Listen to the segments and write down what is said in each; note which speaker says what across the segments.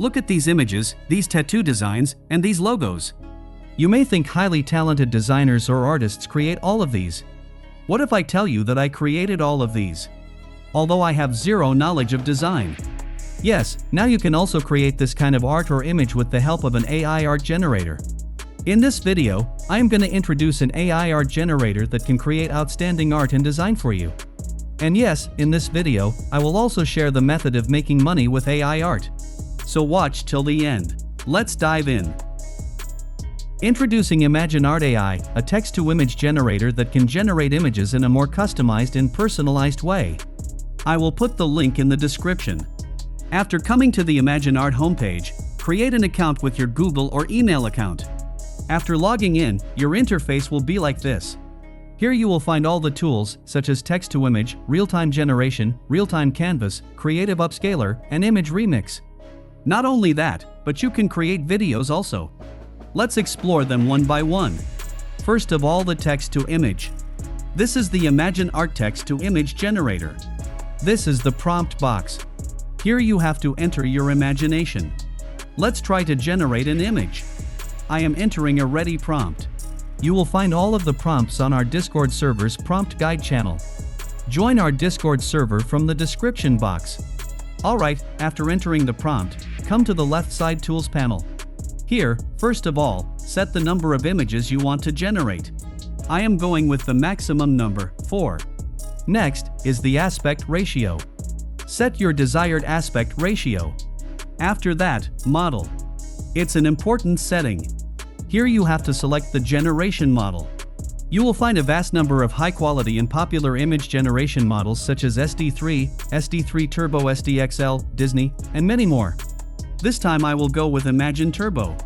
Speaker 1: Look at these images, these tattoo designs, and these logos. You may think highly talented designers or artists create all of these. What if I tell you that I created all of these? Although I have zero knowledge of design. Yes, now you can also create this kind of art or image with the help of an AI art generator. In this video, I am going to introduce an AI art generator that can create outstanding art and design for you. And yes, in this video, I will also share the method of making money with AI art. So watch till the end. Let's dive in. Introducing Imagine Art AI, a text-to-image generator that can generate images in a more customized and personalized way. I will put the link in the description. After coming to the Imagine Art homepage, create an account with your Google or email account. After logging in, your interface will be like this. Here you will find all the tools, such as text-to-image, RealTime Generation, RealTime Canvas, Creative Upscaler, and Image Remix. Not only that, but you can create videos also. Let's explore them one by one. First of all, the text-to-image. This is the Imagine Art text-to-image generator. This is the prompt box. Here you have to enter your imagination. Let's try to generate an image. I am entering a ready prompt. You will find all of the prompts on our Discord server's prompt guide channel. Join our Discord server from the description box. Alright, after entering the prompt, come to the left side tools panel. Here, first of all, set the number of images you want to generate. I am going with the maximum number, 4. Next is the aspect ratio. Set your desired aspect ratio. After that, model. It's an important setting. Here you have to select the generation model. You will find a vast number of high-quality and popular image generation models such as SD3, SD3 Turbo, SDXL, Disney, and many more. This time I will go with Imagine Turbo.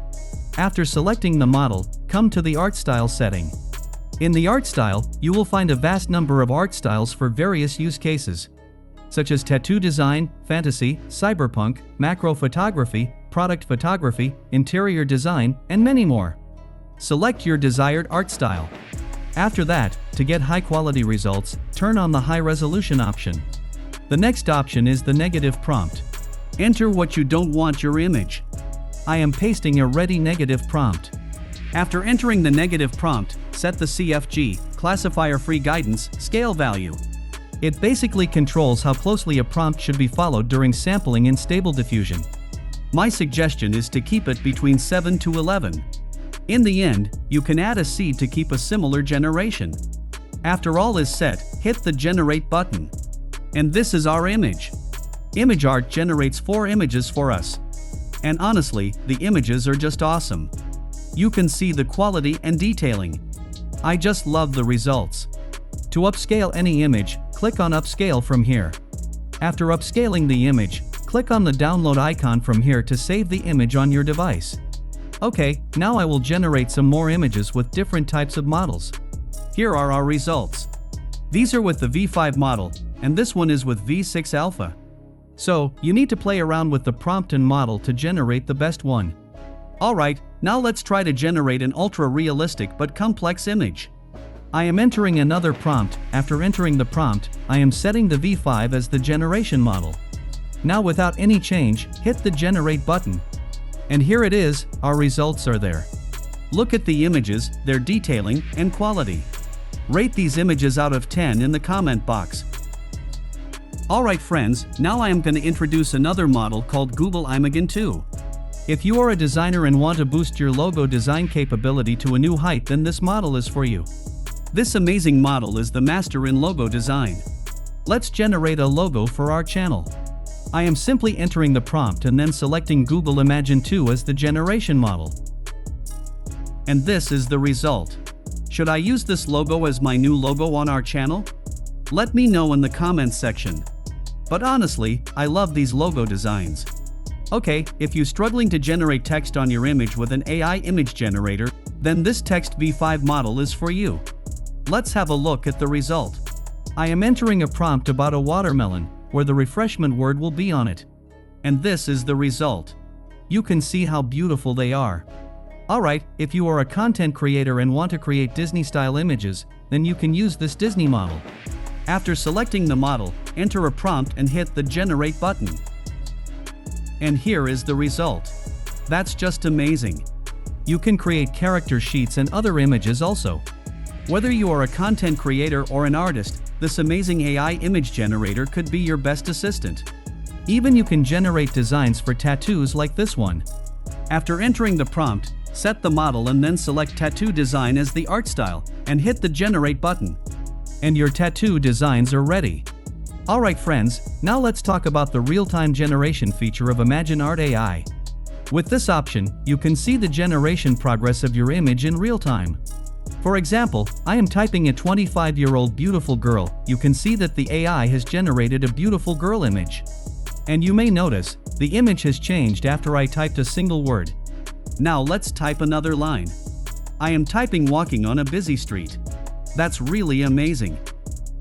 Speaker 1: After selecting the model, come to the art style setting. In the art style, you will find a vast number of art styles for various use cases, such as tattoo design, fantasy, cyberpunk, macro photography, product photography, interior design, and many more. Select your desired art style. After that, to get high-quality results, turn on the high-resolution option. The next option is the negative prompt. Enter what you don't want your image. I am pasting a ready negative prompt. After entering the negative prompt, set the CFG, classifier free guidance, scale value. It basically controls how closely a prompt should be followed during sampling in Stable Diffusion. My suggestion is to keep it between 7 to 11. In the end, you can add a seed to keep a similar generation. After all is set, hit the Generate button. And this is our image. Image Art generates 4 images for us. And honestly, the images are just awesome. You can see the quality and detailing. I just love the results. To upscale any image, click on Upscale from here. After upscaling the image, click on the download icon from here to save the image on your device. Okay, now I will generate some more images with different types of models. Here are our results. These are with the V5 model, and this one is with V6 Alpha. So, you need to play around with the prompt and model to generate the best one. Alright, now let's try to generate an ultra-realistic but complex image. I am entering another prompt. After entering the prompt, I am setting the V5 as the generation model. Now without any change, hit the Generate button. And here it is, our results are there. Look at the images, their detailing, and quality. Rate these images out of 10 in the comment box. Alright friends, now I am going to introduce another model called Google Imagen 2. If you are a designer and want to boost your logo design capability to a new height, then this model is for you. This amazing model is the master in logo design. Let's generate a logo for our channel. I am simply entering the prompt and then selecting Google Imagen 2 as the generation model. And this is the result. Should I use this logo as my new logo on our channel? Let me know in the comments section. But honestly, I love these logo designs. Okay, if you're struggling to generate text on your image with an AI image generator, then this Text V5 model is for you. Let's have a look at the result. I am entering a prompt about a watermelon, where the refreshment word will be on it. And this is the result. You can see how beautiful they are. Alright, if you are a content creator and want to create Disney-style images, then you can use this Disney model. After selecting the model, enter a prompt and hit the Generate button. And here is the result. That's just amazing. You can create character sheets and other images also. Whether you are a content creator or an artist, this amazing AI image generator could be your best assistant. Even you can generate designs for tattoos like this one. After entering the prompt, set the model and then select tattoo design as the art style, and hit the generate button. And your tattoo designs are ready. Alright friends, now let's talk about the real-time generation feature of Imagine Art AI. With this option, you can see the generation progress of your image in real time. For example, I am typing a 25-year-old beautiful girl. You can see that the AI has generated a beautiful girl image. And you may notice, the image has changed after I typed a single word. Now let's type another line. I am typing walking on a busy street. That's really amazing.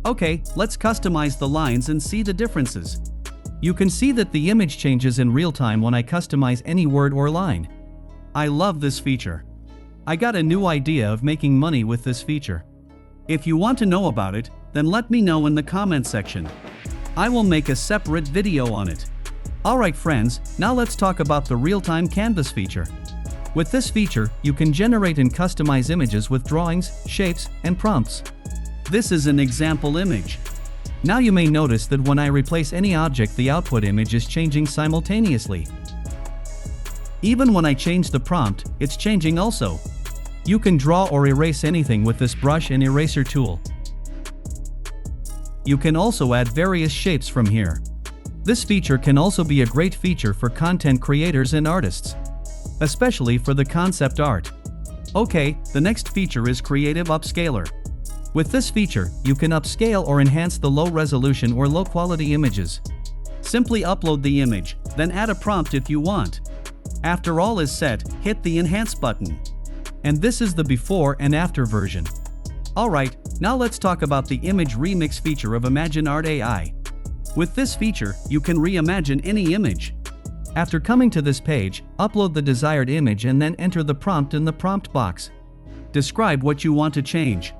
Speaker 1: Okay, let's customize the lines and see the differences. You can see that the image changes in real time when I customize any word or line. I love this feature. I got a new idea of making money with this feature. If you want to know about it, then let me know in the comment section. I will make a separate video on it. Alright friends, now let's talk about the RealTime Canvas feature. With this feature, you can generate and customize images with drawings, shapes, and prompts. This is an example image. Now you may notice that when I replace any object, the output image is changing simultaneously. Even when I change the prompt, it's changing also. You can draw or erase anything with this brush and eraser tool. You can also add various shapes from here. This feature can also be a great feature for content creators and artists, especially for the concept art. Okay, the next feature is Creative Upscaler. With this feature, you can upscale or enhance the low resolution or low quality images. Simply upload the image, then add a prompt if you want. After all is set, hit the Enhance button. And this is the before and after version. Alright, now let's talk about the image remix feature of Imagine Art AI. With this feature, you can reimagine any image. After coming to this page, upload the desired image and then enter the prompt in the prompt box. Describe what you want to change.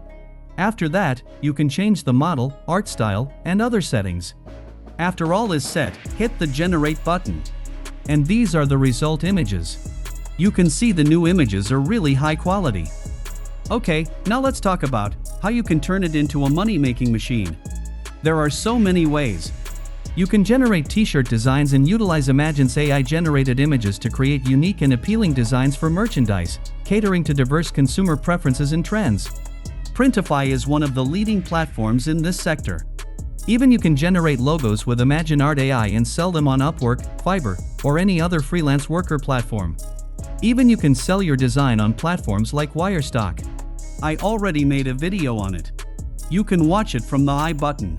Speaker 1: After that, you can change the model, art style, and other settings. After all is set, hit the Generate button. And these are the result images. You can see the new images are really high quality. Okay, now let's talk about how you can turn it into a money-making machine. There are so many ways. You can generate t-shirt designs and utilize Imagine's AI-generated images to create unique and appealing designs for merchandise, catering to diverse consumer preferences and trends. Printify is one of the leading platforms in this sector. Even you can generate logos with Imagine Art AI and sell them on Upwork, Fiverr, or any other freelance worker platform. Even you can sell your design on platforms like Wirestock. I already made a video on it. You can watch it from the I button.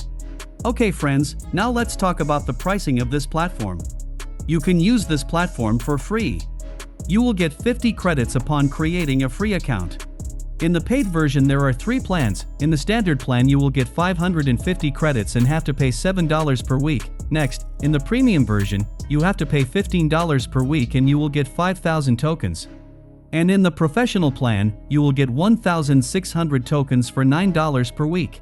Speaker 1: Okay friends, now let's talk about the pricing of this platform. You can use this platform for free. You will get 50 credits upon creating a free account. In the paid version there are 3 plans. In the standard plan you will get 550 credits and have to pay $7 per week. Next, in the premium version, you have to pay $15 per week and you will get 5,000 tokens. And in the professional plan, you will get 1,600 tokens for $9 per week.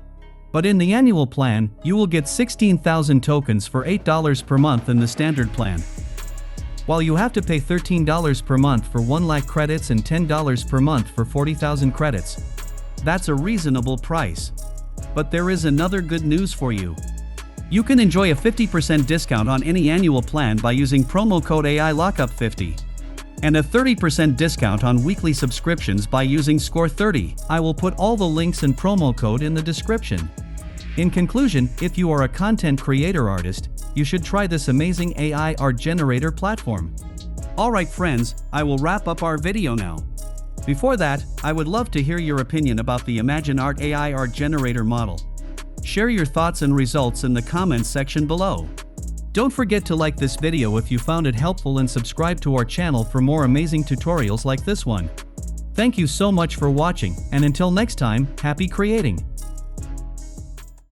Speaker 1: But in the annual plan, you will get 16,000 tokens for $8 per month in the standard plan. While you have to pay $13 per month for 1 lakh credits and $10 per month for 40,000 credits. That's a reasonable price. But there is another good news for you. You can enjoy a 50% discount on any annual plan by using promo code AI Lockup 50. And a 30% discount on weekly subscriptions by using Score 30. I will put all the links and promo code in the description. In conclusion, if you are a content creator artist, you should try this amazing AI art generator platform. Alright friends, I will wrap up our video now. Before that, I would love to hear your opinion about the Imagine Art AI art generator model. Share your thoughts and results in the comments section below. Don't forget to like this video if you found it helpful and subscribe to our channel for more amazing tutorials like this one. Thank you so much for watching, and until next time, happy creating!